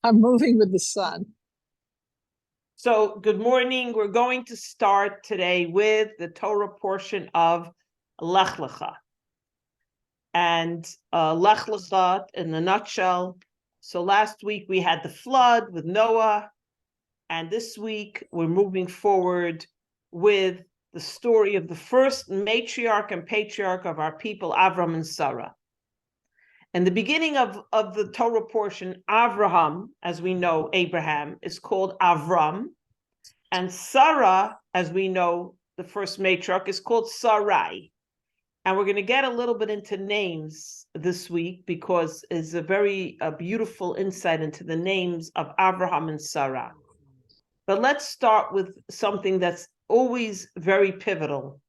I'm moving with the sun. So, good morning. We're going to start today with the Torah portion of Lecha. And Lecha, in a nutshell, so last week we had the flood with Noah, and this week we're moving forward with the story of the first matriarch and patriarch of our people, Avram and Sarah. And the beginning of the Torah portion, Avraham, as we know, Abraham, is called Avram. And Sarah, as we know, the first matriarch, is called Sarai. And we're going to get a little bit into names this week because it's a very beautiful insight into the names of Avraham and Sarah. But let's start with something that's always very pivotal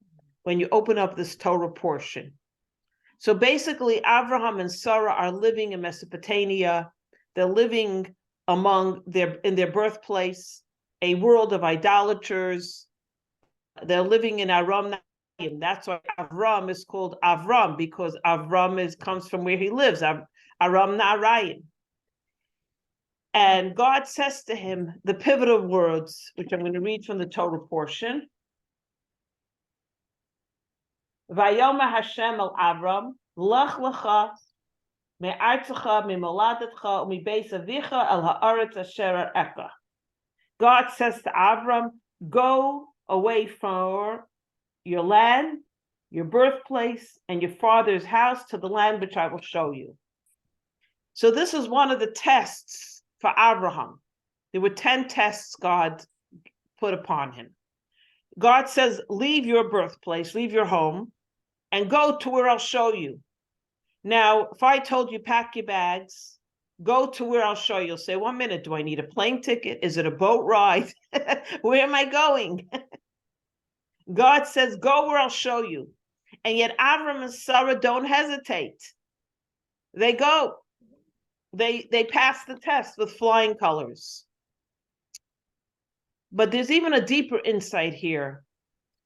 when you open up this Torah portion. So basically, Avraham and Sarah are living in Mesopotamia. They're living in their birthplace, a world of idolaters. They're living in Aram. That's why Avram is called Avram, because Avram comes from where he lives, Aram Naharaim. And God says to him the pivotal words, which I'm going to read from the Torah portion. Vayoma Hashem el Avram, Lech Lecha, me'artzecha, me'moladetcha, u'mibeis avicha el ha'aretz asher areka. God says to Avram, go away from your land, your birthplace, and your father's house to the land which I will show you. So this is one of the tests for Abraham. There were 10 tests God put upon him. God says, leave your birthplace, leave your home, and go to where I'll show you. Now, if I told you, pack your bags, go to where I'll show you, you'll say, 1 minute, do I need a plane ticket? Is it a boat ride? Where am I going? God says, go where I'll show you. And yet Avram and Sarah don't hesitate. They go. They pass the test with flying colors. But there's even a deeper insight here.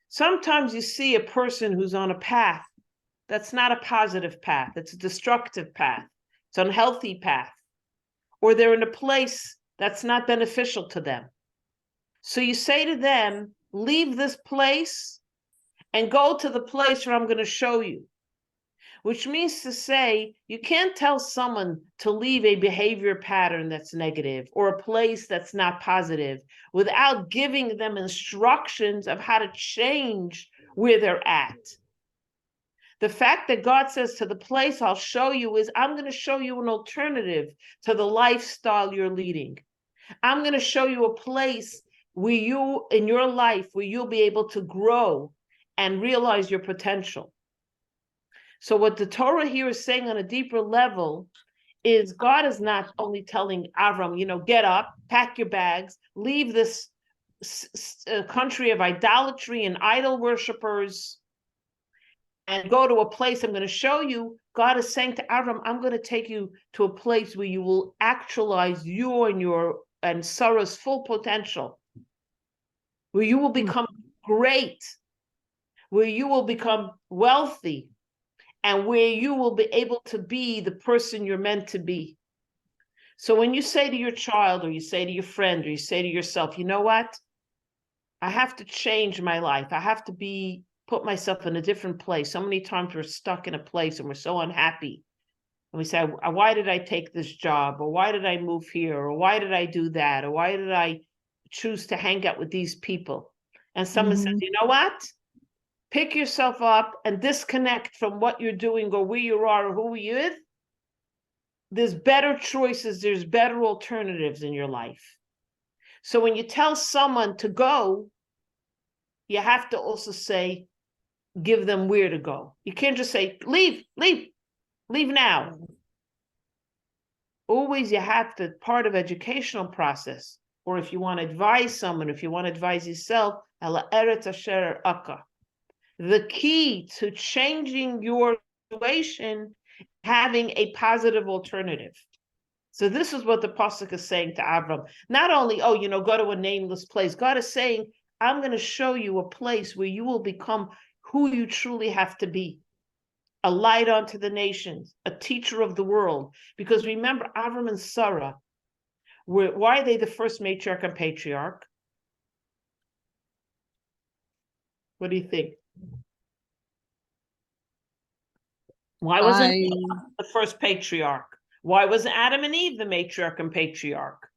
Sometimes you see a person who's on a path that's not a positive path. It's a destructive path. It's an unhealthy path. Or they're in a place that's not beneficial to them. So you say to them, leave this place and go to the place where I'm going to show you. Which means to say, you can't tell someone to leave a behavior pattern that's negative or a place that's not positive without giving them instructions of how to change where they're at. The fact that God says to the place I'll show you is, I'm going to show you an alternative to the lifestyle you're leading. I'm going to show you a place where in your life, where you'll be able to grow and realize your potential. So what the Torah here is saying on a deeper level is God is not only telling Avram, get up, pack your bags, leave this country of idolatry and idol worshipers and go to a place I'm going to show you. God is saying to Avram, I'm going to take you to a place where you will actualize your and Sarah's full potential, where you will become great, where you will become wealthy, and where you will be able to be the person you're meant to be. So when you say to your child, or you say to your friend, or you say to yourself, you know what? I have to change my life. I have to put myself in a different place. So many times we're stuck in a place and we're so unhappy. And we say, why did I take this job? Or why did I move here? Or why did I do that? Or why did I choose to hang out with these people? And someone says, you know what? Pick yourself up and disconnect from what you're doing or where you are or who you're with. There's better choices. There's better alternatives in your life. So when you tell someone to go, you have to also say, give them where to go. You can't just say, leave now. Always you have to, part of educational process, or if you want to advise someone, if you want to advise yourself, ala eretz asher areka. The key to changing your situation, having a positive alternative. So this is what the pasuk is saying to Avram. Not only, go to a nameless place. God is saying, I'm going to show you a place where you will become who you truly have to be. A light unto the nations, a teacher of the world. Because remember, Avram and Sarah Why are they the first matriarch and patriarch? What do you think? Why wasn't Noah the first patriarch? Why was Adam and Eve the matriarch and patriarch?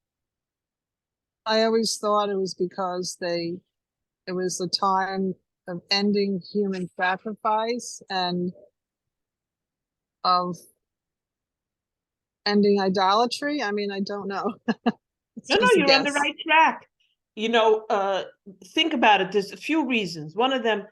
I always thought it was because it was the time of ending human sacrifice and of ending idolatry. I mean, I don't know. No, you're on the right track. Think about it. There's a few reasons. One of them,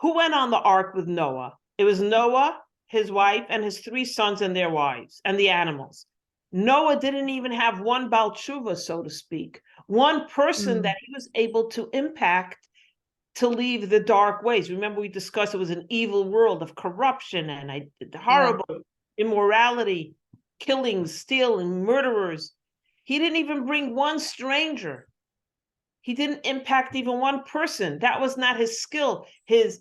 who went on the ark with Noah? It was Noah, his wife, and his 3 sons and their wives, and the animals. Noah didn't even have one Baal Tshuva, so to speak, one person that he was able to impact to leave the dark ways. Remember, we discussed it was an evil world of corruption and horrible immorality, killings, stealing, murderers. He didn't even bring one stranger. He didn't impact even one person. That was not his skill. He's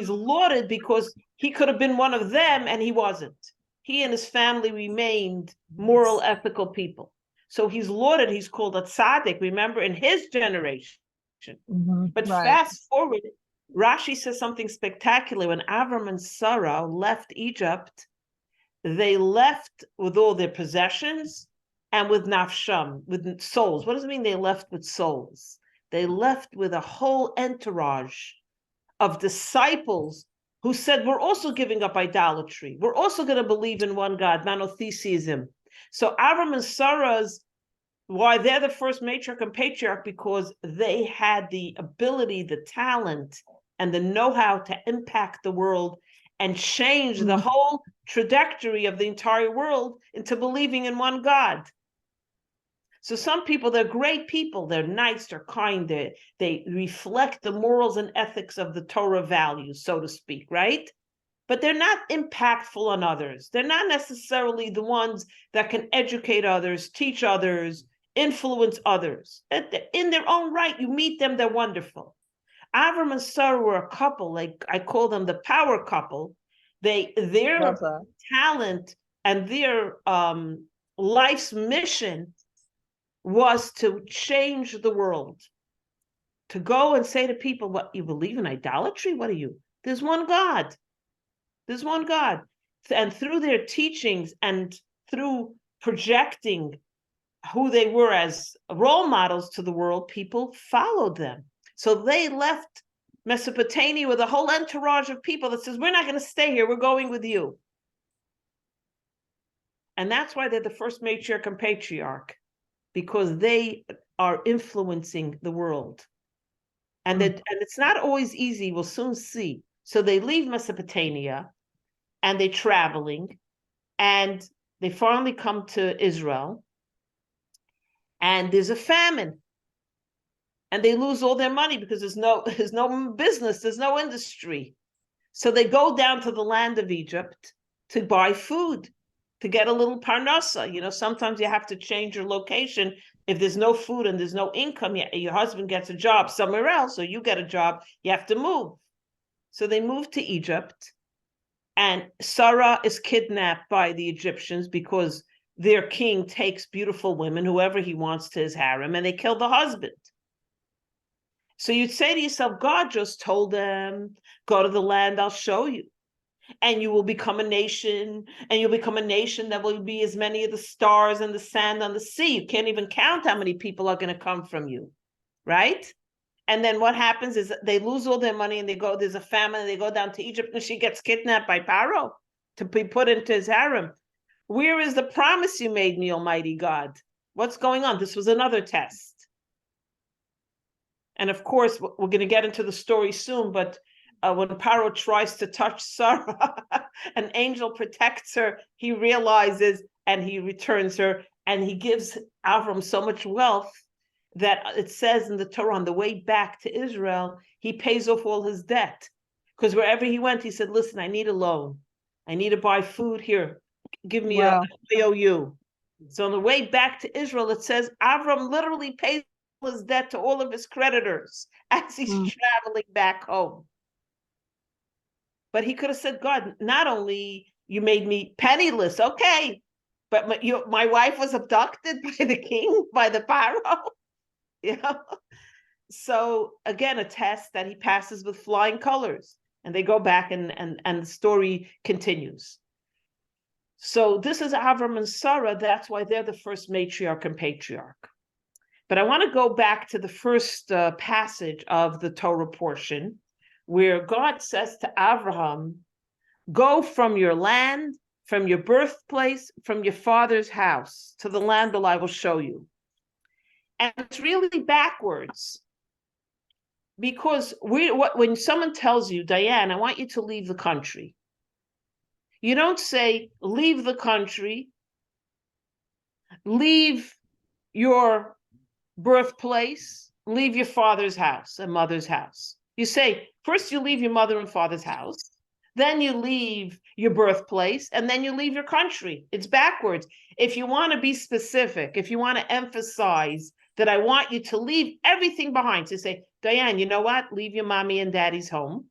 lauded because he could have been one of them and he wasn't. He and his family remained moral, ethical people. So he's lauded. He's called a tzaddik, remember, in his generation. But fast forward, Rashi says something spectacular. When Avram and Sarah left Egypt, they left with all their possessions and with nafsham, with souls. What does it mean they left with souls? They left with a whole entourage of disciples who said, we're also giving up idolatry. We're also going to believe in one God, monotheism. So Avram and Sarah's, why they're the first matriarch and patriarch, because they had the ability, the talent, and the know-how to impact the world and change the whole trajectory of the entire world into believing in one God. So some people, they're great people, they're nice, they're kind, they reflect the morals and ethics of the Torah values, so to speak, right? But they're not impactful on others. They're not necessarily the ones that can educate others, teach others, influence others. In their own right, you meet them, they're wonderful. Avram and Sarah were a couple, like I call them the power couple. Their talent and their life's mission was to change the world, to go and say to people, what, you believe in idolatry? What are you? There's one God. There's one God. And through their teachings and through projecting who they were as role models to the world, people followed them. So they left Mesopotamia with a whole entourage of people that says, we're not going to stay here, we're going with you. And that's why they're the first matriarch and patriarch, because they are influencing the world. And it's not always easy, we'll soon see. So they leave Mesopotamia, and they're traveling, and they finally come to Israel, and there's a famine. And they lose all their money because there's no business, there's no industry. So they go down to the land of Egypt to buy food, to get a little parnasa. Sometimes you have to change your location. If there's no food and there's no income, your husband gets a job somewhere else, or you get a job, you have to move. So they move to Egypt, and Sarah is kidnapped by the Egyptians because their king takes beautiful women, whoever he wants, to his harem, and they kill the husband. So you'd say to yourself, God just told them, go to the land I'll show you, and you will become a nation, and you'll become a nation that will be as many of the stars and the sand on the sea. You can't even count how many people are going to come from you, right? And then what happens is they lose all their money, and there's a famine, and they go down to Egypt, and she gets kidnapped by Pharaoh to be put into his harem. Where is the promise you made me, Almighty God? What's going on? This was another test. And of course, we're going to get into the story soon, but when Pharaoh tries to touch Sarah, an angel protects her, he realizes, and he returns her, and he gives Avram so much wealth that it says in the Torah, on the way back to Israel, he pays off all his debt. Because wherever he went, he said, listen, I need a loan. I need to buy food here. Give me a IOU. So on the way back to Israel, it says Avram literally pays his debt to all of his creditors as he's traveling back home. But he could have said, God, not only you made me penniless, okay, But my wife was abducted by the king, by the pharaoh. You know? So again, a test that he passes with flying colors. And they go back and the story continues. So this is Avram and Sarah. That's why they're the first matriarch and patriarch. But I want to go back to the first passage of the Torah portion, where God says to Abraham, go from your land, from your birthplace, from your father's house, to the land that I will show you. And it's really backwards. Because when someone tells you, Diane, I want you to leave the country, you don't say, leave the country, leave your birthplace, leave your father's house and mother's house. You say, first you leave your mother and father's house, then you leave your birthplace, and then you leave your country. It's backwards. If you want to be specific, if you want to emphasize that I want you to leave everything behind, to say, Diane, you know what? Leave your mommy and daddy's home.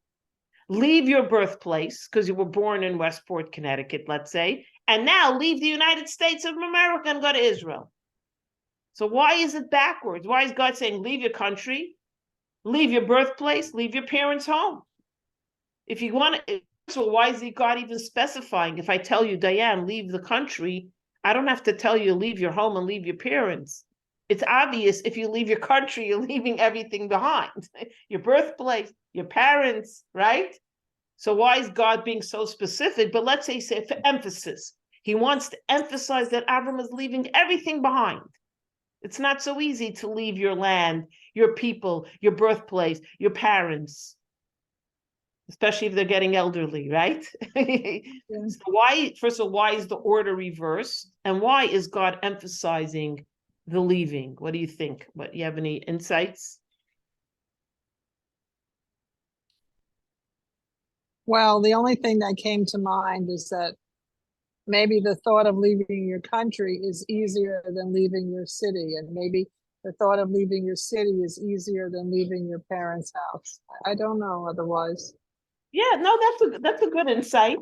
Leave your birthplace, because you were born in Westport, Connecticut, let's say, and now leave the United States of America and go to Israel. So why is it backwards? Why is God saying, leave your country, leave your birthplace, leave your parents' home? If you want to, so why is God even specifying? If I tell you, Diane, leave the country, I don't have to tell you, leave your home and leave your parents. It's obvious if you leave your country, you're leaving everything behind. Your birthplace, your parents, right? So why is God being so specific? But let's say for emphasis, he wants to emphasize that Abram is leaving everything behind. It's not so easy to leave your land, your people, your birthplace, your parents, especially if they're getting elderly, right? Yeah. So why, first of all, why is the order reversed? And why is God emphasizing the leaving? What do you think? What, you have any insights? Well, the only thing that came to mind is that maybe the thought of leaving your country is easier than leaving your city, and maybe the thought of leaving your city is easier than leaving your parents' house. I don't know otherwise. Yeah, no, that's a good insight.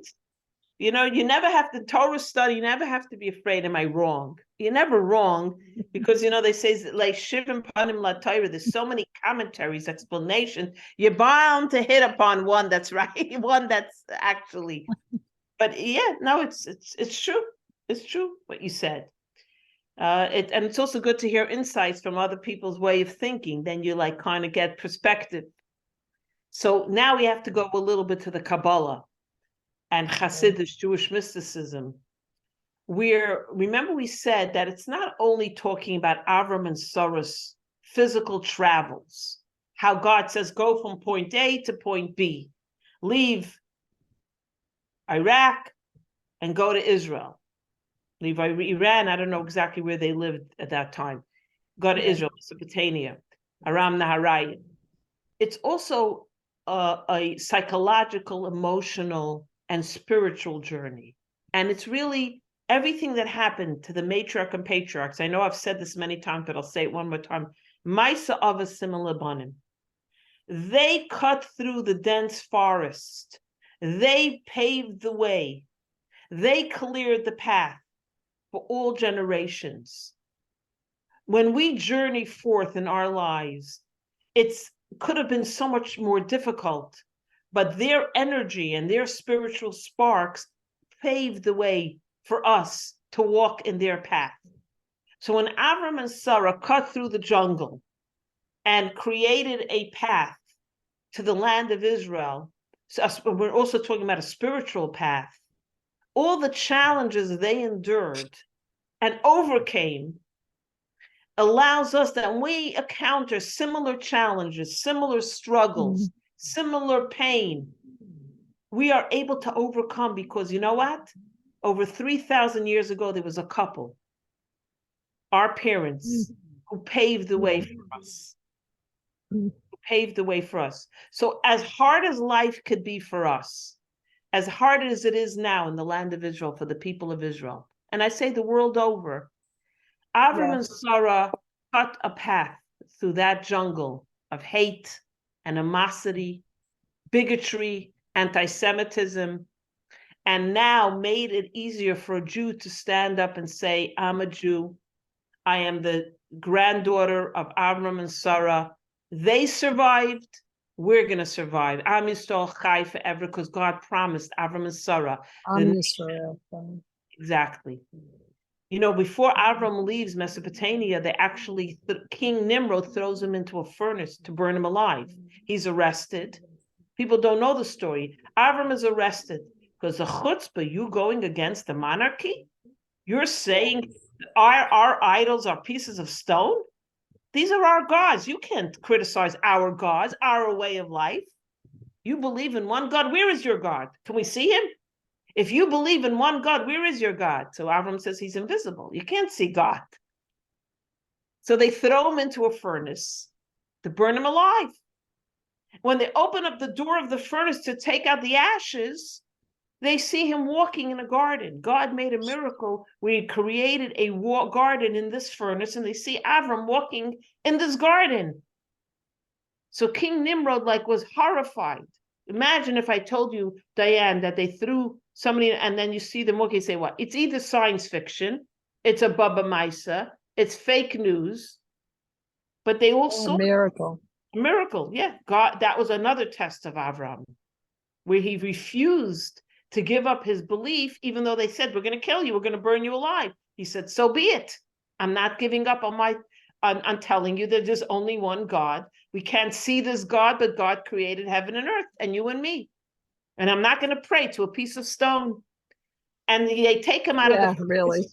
You know, you never have to Torah study, you never have to be afraid, am I wrong? You're never wrong, because, you know, they say, like, Shivim Panim La Torah, there's so many commentaries, explanations, you're bound to hit upon one that's right, one that's actually, but yeah, no, it's true. It's true what you said. And it's also good to hear insights from other people's way of thinking. Then you like kind of get perspective. So now we have to go a little bit to the Kabbalah and Hasidic Jewish mysticism. Remember we said that it's not only talking about Avram and Sarah's physical travels, how God says go from point A to point B, leave Iraq and go to Israel. Leave Iran, I don't know exactly where they lived at that time. Go to Israel, Mesopotamia, Aram Naharaim. It's also a psychological, emotional, and spiritual journey. And it's really everything that happened to the matriarch and patriarchs. I know I've said this many times, but I'll say it one more time. Maisa Avasim Labanim. They cut through the dense forest. They paved the way. They cleared the path for all generations. When we journey forth in our lives, it could have been so much more difficult, but their energy and their spiritual sparks paved the way for us to walk in their path. So when Avram and Sarah cut through the jungle and created a path to the land of Israel, so we're also talking about a spiritual path. All the challenges they endured and overcame allows us that when we encounter similar challenges, similar struggles, similar pain, we are able to overcome, because you know what? Over 3,000 years ago, there was a couple, our parents, who paved the way for us. Paved the way for us. So as hard as life could be for us, as hard as it is now in the land of Israel for the people of Israel, and I say the world over, Avram and Sarah cut a path through that jungle of hate, animosity, bigotry, anti-Semitism, and now made it easier for a Jew to stand up and say, I'm a Jew. I am the granddaughter of Avram and Sarah. They survived. We're going to survive. Am Yisrael chai forever, because God promised Avram and Sarah. Israel. Exactly. You know, before Avram leaves Mesopotamia, they actually, King Nimrod throws him into a furnace to burn him alive. He's arrested. People don't know the story. Avram is arrested because the chutzpah, you going against the monarchy? You're saying our idols are pieces of stone? These are our gods. You can't criticize our gods, our way of life. You believe in one God. Where is your God? Can we see him? If you believe in one God, where is your God? So Avram says he's invisible. You can't see God. So they throw him into a furnace to burn him alive. When they open up the door of the furnace to take out the ashes, they see him walking in a garden. God made a miracle where he created a garden in this furnace, and they see Avram walking in this garden. So King Nimrod was horrified. Imagine if I told you, Diane, that they threw somebody and then you see them walking, you say, what? It's either science fiction, it's a Baba Maisa, it's fake news, but they all saw a miracle. A miracle, yeah. God, that was another test of Avram, where he refused to give up his belief, even though they said, we're going to kill you, we're going to burn you alive. He said, so be it. I'm not giving up on telling you that there's only one God. We can't see this God, but God created heaven and earth, and you and me. And I'm not going to pray to a piece of stone. And they take him out of the furnace. Really?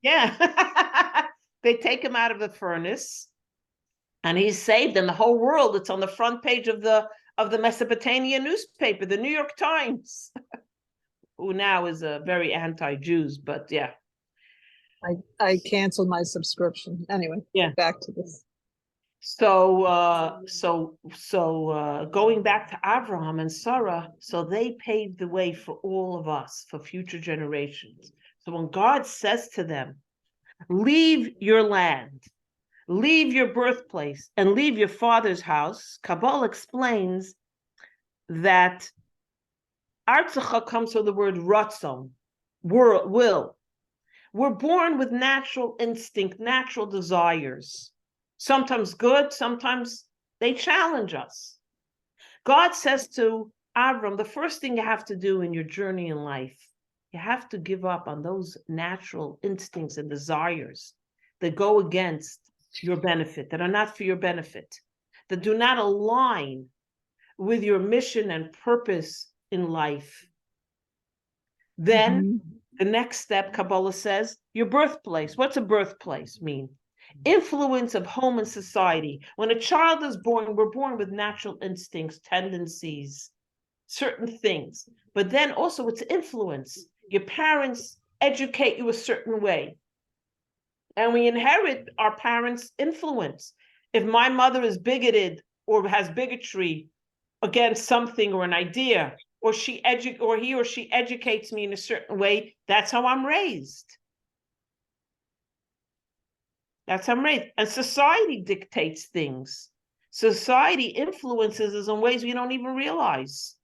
Yeah. They take him out of the furnace, and he's saved in the whole world. It's on the front page of the Mesopotamia newspaper, the New York Times, who now is a very anti-Jews, but yeah. I canceled my subscription. Anyway, yeah. Back to this. So going back to Abraham and Sarah, so they paved the way for all of us, for future generations. So when God says to them, leave your land, leave your birthplace, and leave your father's house, Kabbalah explains that Artzacha comes from the word ratzon, will. We're born with natural instinct, natural desires. Sometimes good, sometimes they challenge us. God says to Avram, the first thing you have to do in your journey in life, you have to give up on those natural instincts and desires that go against your benefit, that are not for your benefit, that do not align with your mission and purpose in life. Then the next step, Kabbalah says, your birthplace. What's a birthplace mean? Influence of home and society. When a child is born, we're born with natural instincts, tendencies, certain things. But then also it's influence. Your parents educate you a certain way. And we inherit our parents' influence. If my mother is bigoted or has bigotry against something or an idea, or he or she educates me in a certain way, that's how I'm raised. That's how I'm raised. And society dictates things. Society influences us in ways we don't even realize.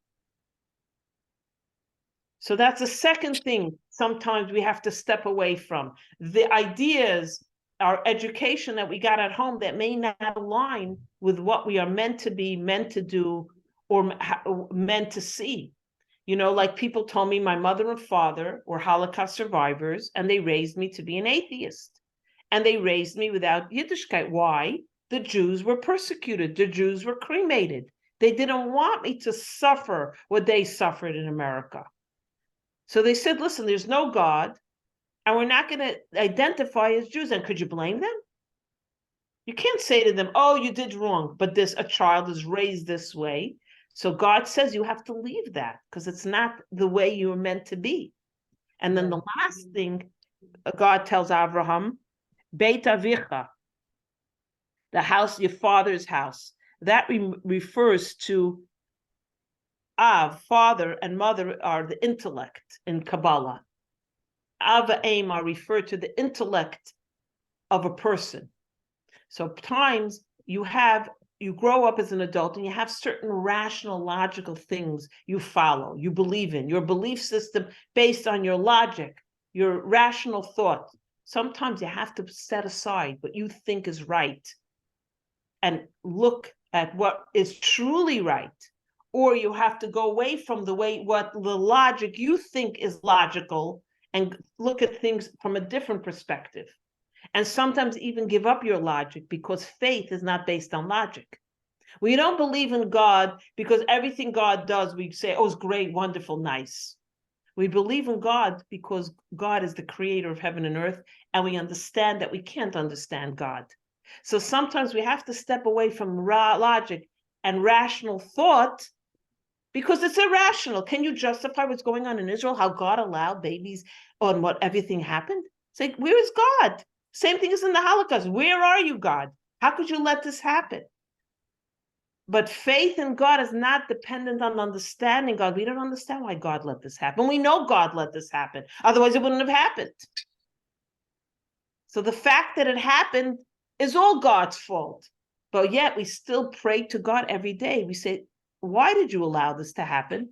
So that's the second thing sometimes we have to step away from. The ideas, our education that we got at home that may not align with what we are meant to be, meant to do, or meant to see. You know, like people told me my mother and father were Holocaust survivors, and they raised me to be an atheist. And they raised me without Yiddishkeit. Why? The Jews were persecuted. The Jews were cremated. They didn't want me to suffer what they suffered in America. So they said, listen, there's no God, and we're not going to identify as Jews. And could you blame them? You can't say to them, oh, you did wrong, but a child is raised this way. So God says you have to leave that because it's not the way you were meant to be. And then the last thing God tells Abraham, Beit Avicha, the house, your father's house. That refers to Av, father, and mother are the intellect in Kabbalah. Av and Aim are referred to the intellect of a person. So times you have you grow up as an adult and you have certain rational, logical things you follow, you believe in, your belief system based on your logic, your rational thought. Sometimes you have to set aside what you think is right and look at what is truly right. Or you have to go away from what the logic you think is logical and look at things from a different perspective. And sometimes even give up your logic, because faith is not based on logic. We don't believe in God because everything God does, we say, oh, it's great, wonderful, nice. We believe in God because God is the creator of heaven and earth, and we understand that we can't understand God. So sometimes we have to step away from logic and rational thought because it's irrational. Can you justify what's going on in Israel, how God allowed babies on what everything happened? It's like, where is God? Same thing as in the Holocaust. Where are you, God? How could you let this happen? But faith in God is not dependent on understanding God. We don't understand why God let this happen. We know God let this happen. Otherwise, it wouldn't have happened. So the fact that it happened is all God's fault. But yet we still pray to God every day. We say, why did you allow this to happen?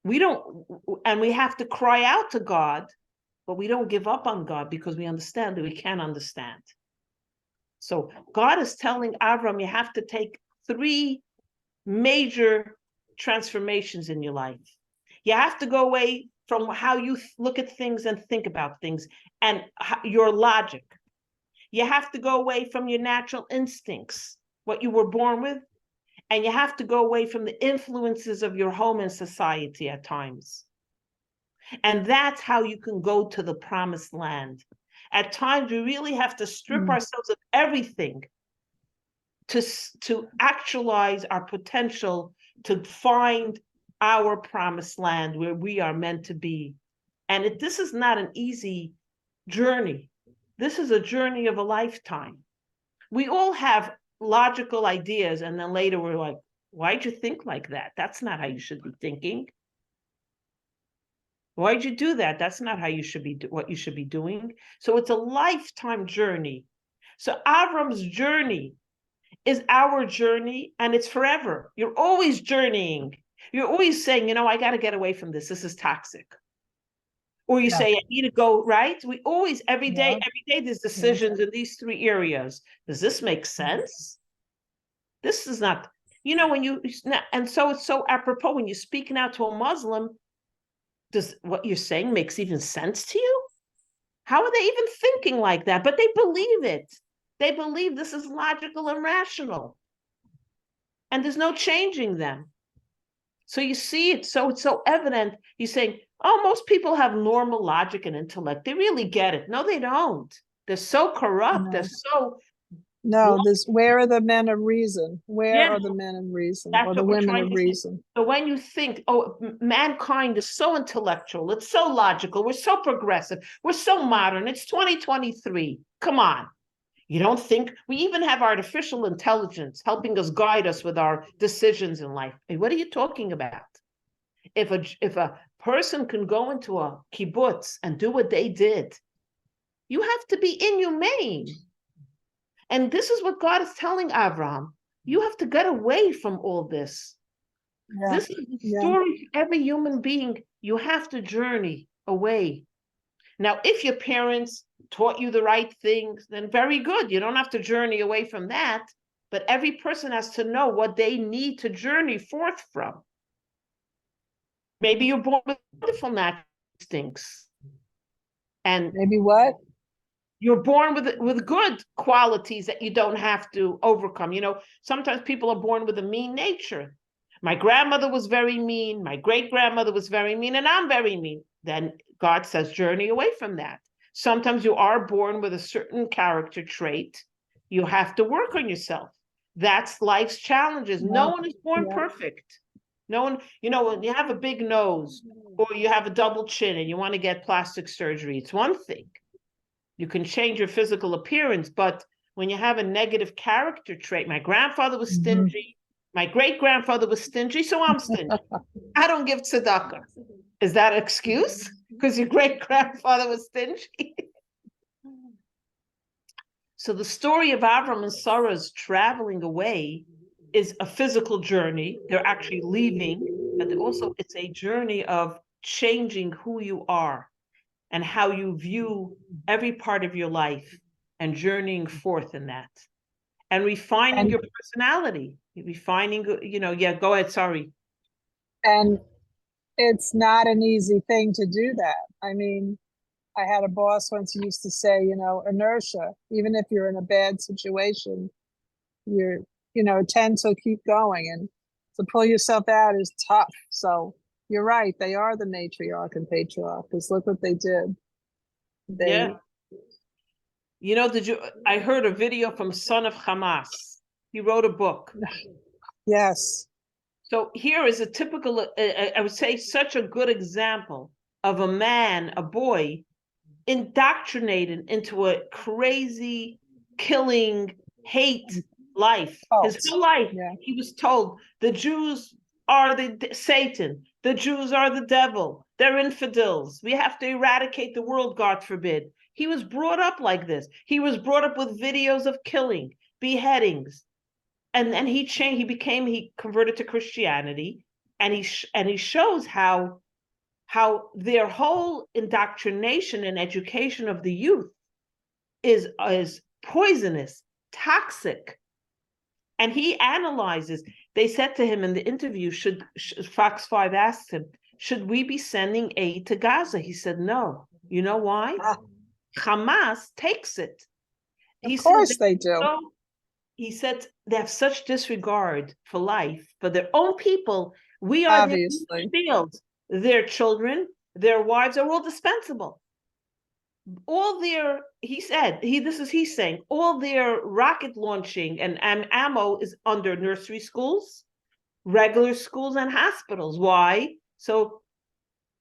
We have to cry out to God, but we don't give up on God because we understand that we can't understand. So God is telling Avram, you have to take 3 major transformations in your life. You have to go away from how you look at things and think about things and your logic. You have to go away from your natural instincts, what you were born with, and you have to go away from the influences of your home and society at times. And that's how you can go to the promised land. At times, we really have to strip ourselves of everything to actualize our potential to find our promised land where we are meant to be. And this is not an easy journey. This is a journey of a lifetime. We all have logical ideas, and then later we're like, why'd you think like that? That's not how you should be thinking. Why'd you do that? That's not how you should be what you should be doing. So it's a lifetime journey. So Avram's journey is our journey, and it's forever. You're always journeying. You're always saying, I got to get away from this. This is toxic. Or you say, I need to go, right? We always, every day, there's decisions in these 3 areas. Does this make sense? This is not, and so it's so apropos when you're speaking out to a Muslim, does what you're saying makes even sense to you? How are they even thinking like that? But they believe it. They believe this is logical and rational. And there's no changing them. So you see it, so it's so evident. You're saying, oh, most people have normal logic and intellect. They really get it. No, they don't. They're so corrupt. No. They're so... No, where are the men of reason? Where are the men of reason or the women of reason? So when you think, oh, mankind is so intellectual, it's so logical, we're so progressive, we're so modern, it's 2023. Come on. You don't think? We even have artificial intelligence helping us guide us with our decisions in life. Hey, what are you talking about? If a person can go into a kibbutz and do what they did, you have to be inhumane. And this is what God is telling Abraham. You have to get away from all this. Yeah. This is the story for every human being. You have to journey away. Now, if your parents taught you the right things, then very good. You don't have to journey away from that. But every person has to know what they need to journey forth from. Maybe you're born with wonderful natural instincts. And maybe what? You're born with good qualities that you don't have to overcome. Sometimes people are born with a mean nature. My grandmother was very mean. My great-grandmother was very mean, and I'm very mean. Then God says, journey away from that. Sometimes you are born with a certain character trait. You have to work on yourself. That's life's challenges. No one is born perfect. No one, when you have a big nose or you have a double chin and you want to get plastic surgery, it's one thing. You can change your physical appearance, but when you have a negative character trait, my grandfather was stingy, my great-grandfather was stingy, so I'm stingy. I don't give tzedakah. Is that an excuse? Because your great-grandfather was stingy? So the story of Avram and Sarah's traveling away is a physical journey. They're actually leaving, but also it's a journey of changing who you are and how you view every part of your life and journeying forth in that and refining And your personality, refining, yeah, go ahead. Sorry. and it's not an easy thing to do that. I mean, I had a boss once who used to say, inertia, even if you're in a bad situation, you're, tend to keep going, and to pull yourself out is tough. So you're right. They are the matriarch and patriarch, because look what they did. Yeah. I heard a video from Son of Hamas. He wrote a book. Yes. So here is a typical, I would say, such a good example of a man, a boy, indoctrinated into a crazy, killing, hate life. His whole life, he was told the Jews are the Satan, the Jews are the devil, they're infidels. We have to eradicate the world, God forbid. He was brought up like this. He was brought up with videos of killing, beheadings. And then he converted to Christianity, and he shows how their whole indoctrination and education of the youth is poisonous, toxic. And he analyzes. They said to him in the interview, Fox 5 asked him, should we be sending aid to Gaza? He said, no. You know why? Hamas takes it. Of course they do. He said they have such disregard for life, for their own people. We are obviously the fields. Their children, their wives are all dispensable. All their, he's saying, all their rocket launching and ammo is under nursery schools, regular schools, and hospitals. Why? So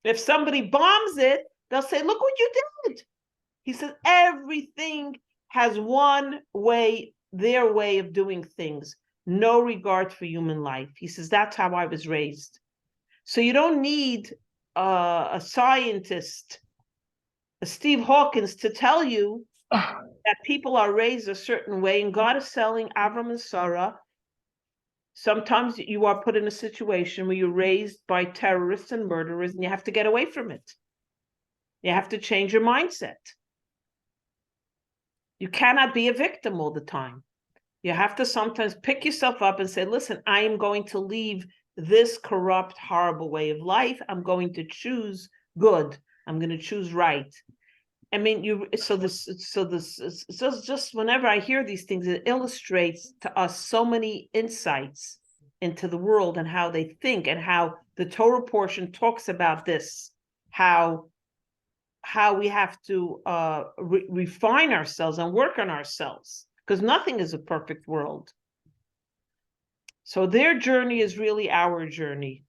if somebody bombs it, they'll say, look what you did. He says everything has one way, their way of doing things, no regard for human life. He says, that's how I was raised. So you don't need a scientist, a Steve Hawkins, to tell you that people are raised a certain way, and God is telling Avram and Sarah, sometimes you are put in a situation where you're raised by terrorists and murderers, and you have to get away from it. You have to change your mindset. You cannot be a victim all the time. You have to sometimes pick yourself up and say, listen, I am going to leave this corrupt, horrible way of life. I'm going to choose good. I'm going to choose right. I mean, just whenever I hear these things, it illustrates to us so many insights into the world and how they think, and how the Torah portion talks about this, how we have to refine ourselves and work on ourselves, because nothing is a perfect world. So their journey is really our journey.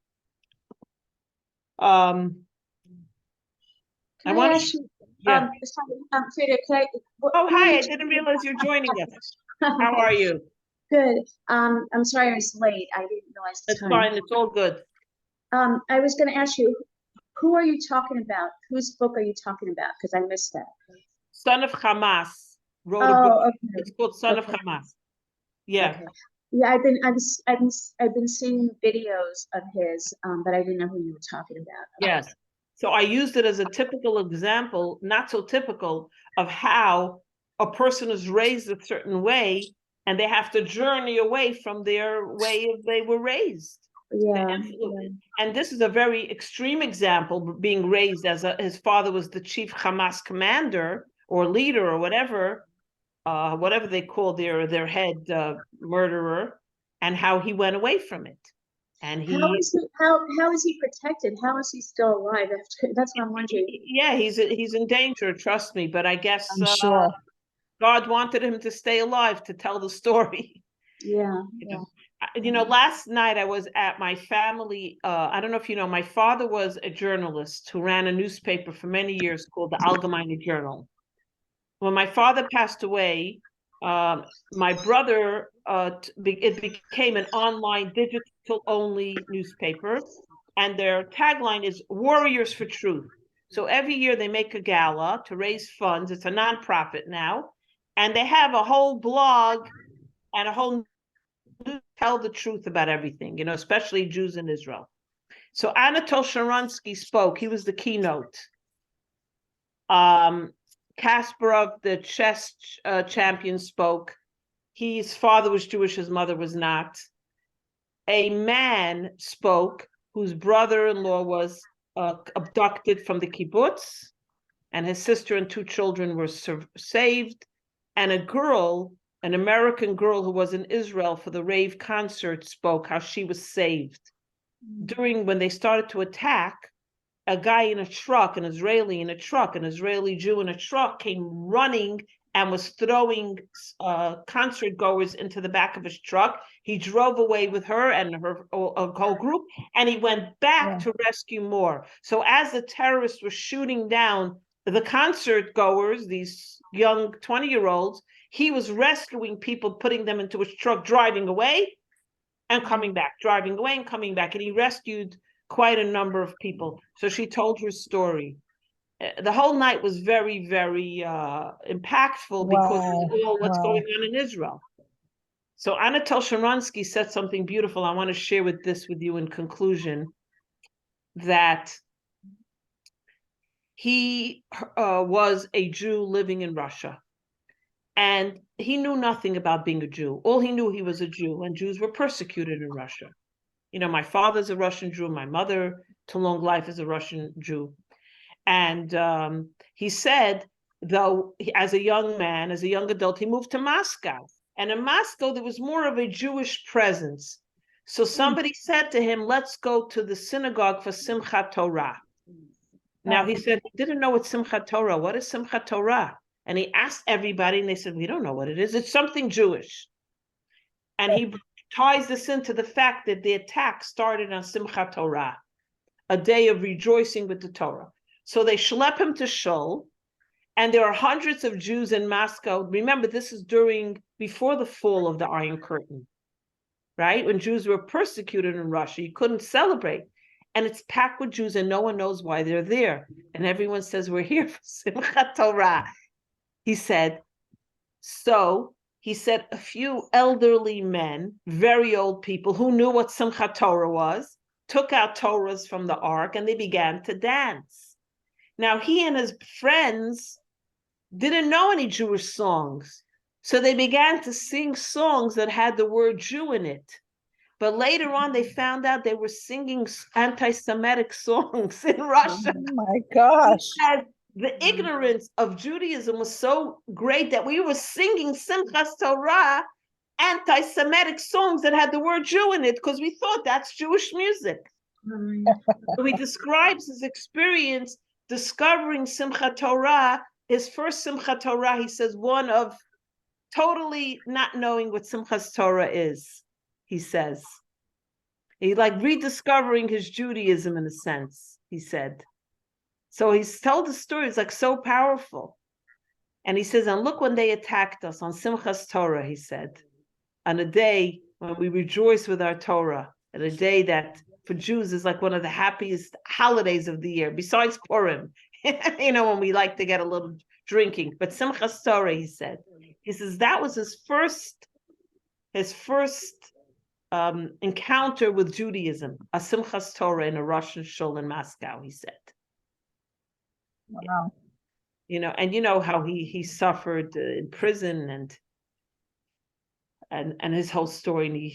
I want to ask you, Freida, hi, I didn't realize you're joining us. How are you? Good. I'm sorry I was late. I didn't realize the time. It's fine. It's all good. I was going to ask you, who are you talking about? Whose book are you talking about? Because I missed that. Son of Hamas wrote a book. Okay. It's called Son of Hamas. Yeah. Okay. Yeah, I've been seeing videos of his, but I didn't know who you were talking about. Yes. So I used it as a typical example, not so typical, of how a person is raised a certain way, and they have to journey away from their way they were raised. Yeah. And this is a very extreme example, being raised as his father was the chief Hamas commander or leader or whatever they call their head murderer, and how he went away from it. And how is he protected? How is he still alive? That's what I'm wondering. Yeah, he's in danger, trust me. But I guess I'm sure God wanted him to stay alive to tell the story. Yeah. Last night I was at my family. I don't know if you know, my father was a journalist who ran a newspaper for many years called the Allgemeine Journal. When my father passed away, my brother, it became an online, digital-only newspaper, and their tagline is Warriors for Truth. So every year they make a gala to raise funds. It's a nonprofit now, And they have a whole blog and a whole news tell the truth about everything, especially Jews in Israel. So Anatol Sharansky spoke. He was the keynote. Kasparov, the chess champion, spoke. His father was Jewish, his mother was not. A man spoke whose brother-in-law was abducted from the kibbutz, and his sister and 2 children were saved. And a girl, an American girl who was in Israel for the rave concert, spoke how she was saved. During when they started to attack, a guy in a truck, an Israeli in a truck, an Israeli Jew in a truck came running and was throwing concert goers into the back of his truck. He drove away with her and her whole group, and he went back to rescue more. So as the terrorists were shooting down the concert goers, these young 20-year-olds, he was rescuing people, putting them into his truck, driving away and coming back, driving away and coming back. And he rescued quite a number of people. So she told her story. The whole night was very, very impactful because of all what's going on in Israel. So Anatol Sharansky said something beautiful. I want to share with you in conclusion, that he was a Jew living in Russia. And he knew nothing about being a Jew. All he knew, he was a Jew, and Jews were persecuted in Russia. My father's a Russian Jew. My mother, to long life, is a Russian Jew. And he said, though, as a young man, as a young adult, he moved to Moscow. And in Moscow, there was more of a Jewish presence. So somebody said to him, let's go to the synagogue for Simchat Torah. Now, he said he didn't know what Simchat Torah. What is Simchat Torah? And he asked everybody, and they said, we don't know what it is. It's something Jewish. And he ties this into the fact that the attack started on Simchat Torah, a day of rejoicing with the Torah. So they schlep him to Shul, and there are hundreds of Jews in Moscow. Remember, this is before the fall of the Iron Curtain, right? When Jews were persecuted in Russia, you couldn't celebrate. And it's packed with Jews, and no one knows why they're there. And everyone says, we're here for Simchat Torah. He said, a few elderly men, very old people who knew what Simchat Torah was, took out Torahs from the ark, and they began to dance. Now, he and his friends didn't know any Jewish songs, so they began to sing songs that had the word Jew in it. But later on, they found out they were singing anti-Semitic songs in Russia. Oh my gosh. The ignorance of Judaism was so great that we were singing Simchas Torah, anti-Semitic songs that had the word Jew in it, because we thought that's Jewish music. So he describes his experience discovering Simchat Torah. His first Simchat Torah, he says, one of totally not knowing what Simchas Torah is, he says. He rediscovering his Judaism in a sense, he said. So he's told the story, it's so powerful. And he says, and look when they attacked us on Simchas Torah, he said, on a day when we rejoice with our Torah, and a day that for Jews is one of the happiest holidays of the year, besides Purim, when we like to get a little drinking. But Simchas Torah, he said, that was his first encounter with Judaism, a Simchas Torah in a Russian shul in Moscow, he said. Wow. And how he suffered in prison and his whole story. And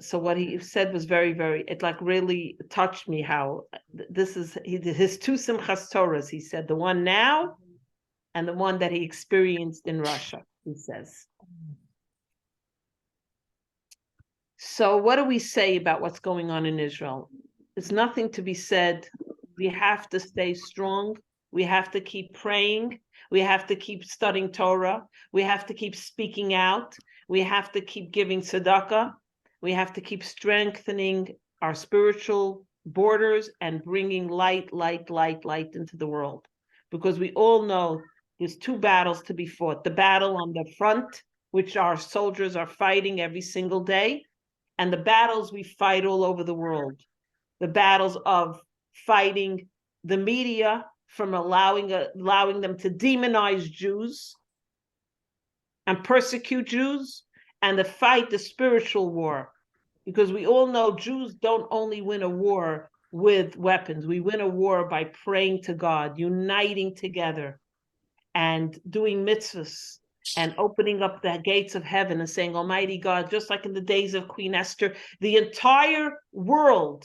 so what he said was very, very, it really touched me, how this is his 2 Simchas Torahs, he said, the one now and the one that he experienced in Russia, he says. So what do we say about what's going on in Israel? There's nothing to be said. We have to stay strong. We have to keep praying. We have to keep studying Torah. We have to keep speaking out. We have to keep giving tzedakah. We have to keep strengthening our spiritual borders and bringing light into the world. Because we all know there's 2 battles to be fought. The battle on the front, which our soldiers are fighting every single day, and the battles we fight all over the world. The battles of fighting the media from allowing them to demonize Jews, and persecute Jews and to fight the spiritual war. Because we all know Jews don't only win a war with weapons. We win a war by praying to God, uniting together, and doing mitzvahs, and opening up the gates of heaven and saying, Almighty God, just like in the days of Queen Esther, the entire world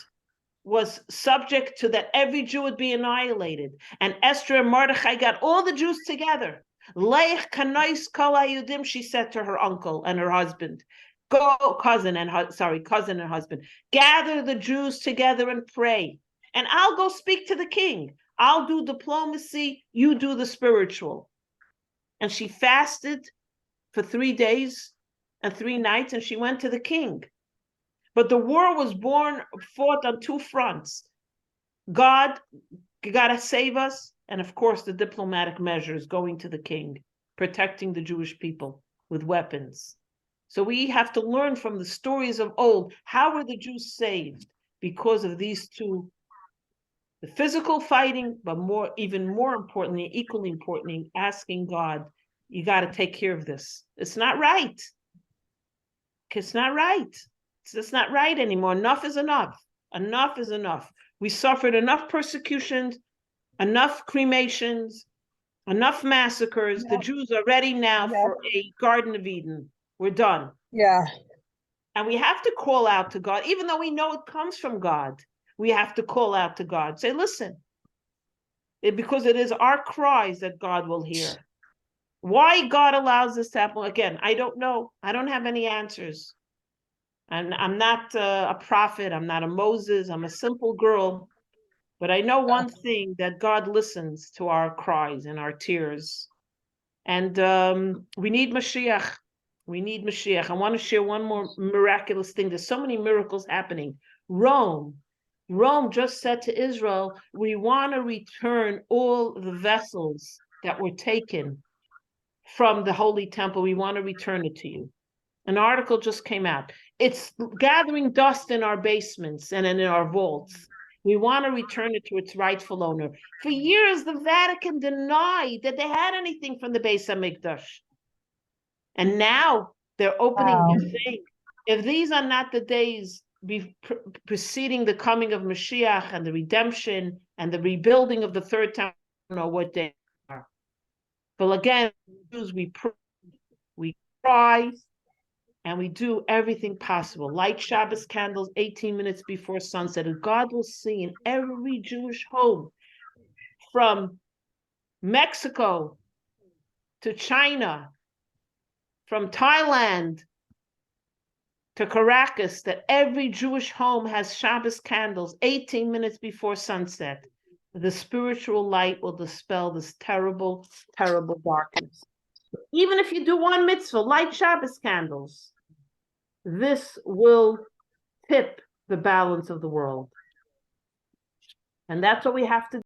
was subject to that every Jew would be annihilated. And Esther and Mordechai got all the Jews together. Lech kanais kol hayudim, she said to her uncle and her husband. Go, cousin and husband. Gather the Jews together and pray. And I'll go speak to the king. I'll do diplomacy, you do the spiritual. And she fasted for 3 days and 3 nights, and she went to the king. But the war was fought on 2 fronts. God, you gotta save us, and of course the diplomatic measures going to the king, protecting the Jewish people with weapons. So we have to learn from the stories of old, how were the Jews saved? Because of these 2, the physical fighting, but even more importantly, equally importantly, asking God, you got to take care of this. It's not right. It's not right. It's not right anymore. Enough is enough. Enough is enough. We suffered enough persecutions, enough cremations, enough massacres. Yep. The Jews are ready now for a Garden of Eden. We're done. Yeah. And we have to call out to God, even though we know it comes from God. We have to call out to God. Say, listen, because it is our cries that God will hear. Why God allows this to happen? Again, I don't know. I don't have any answers. And I'm not a prophet. I'm not a Moses. I'm a simple girl. But I know one thing, that God listens to our cries and our tears. And we need Mashiach. We need Mashiach. I want to share one more miraculous thing. There's so many miracles happening. Rome just said to Israel, we want to return all the vessels that were taken from the Holy Temple. We want to return it to you. An article just came out. It's gathering dust in our basements and in our vaults. We want to return it to its rightful owner. For years, the Vatican denied that they had anything from the Beis HaMikdash. And now they're opening and saying, if these are not the days preceding the coming of Mashiach and the redemption and the rebuilding of the third temple, I don't know what they are. But again, we pray, we cry, and we do everything possible. Light Shabbos candles 18 minutes before sunset. And God will see in every Jewish home, from Mexico to China, from Thailand to Caracas, that every Jewish home has Shabbos candles 18 minutes before sunset. The spiritual light will dispel this terrible, terrible darkness. Even if you do one mitzvah, light Shabbos candles, this will tip the balance of the world. And that's what we have to do.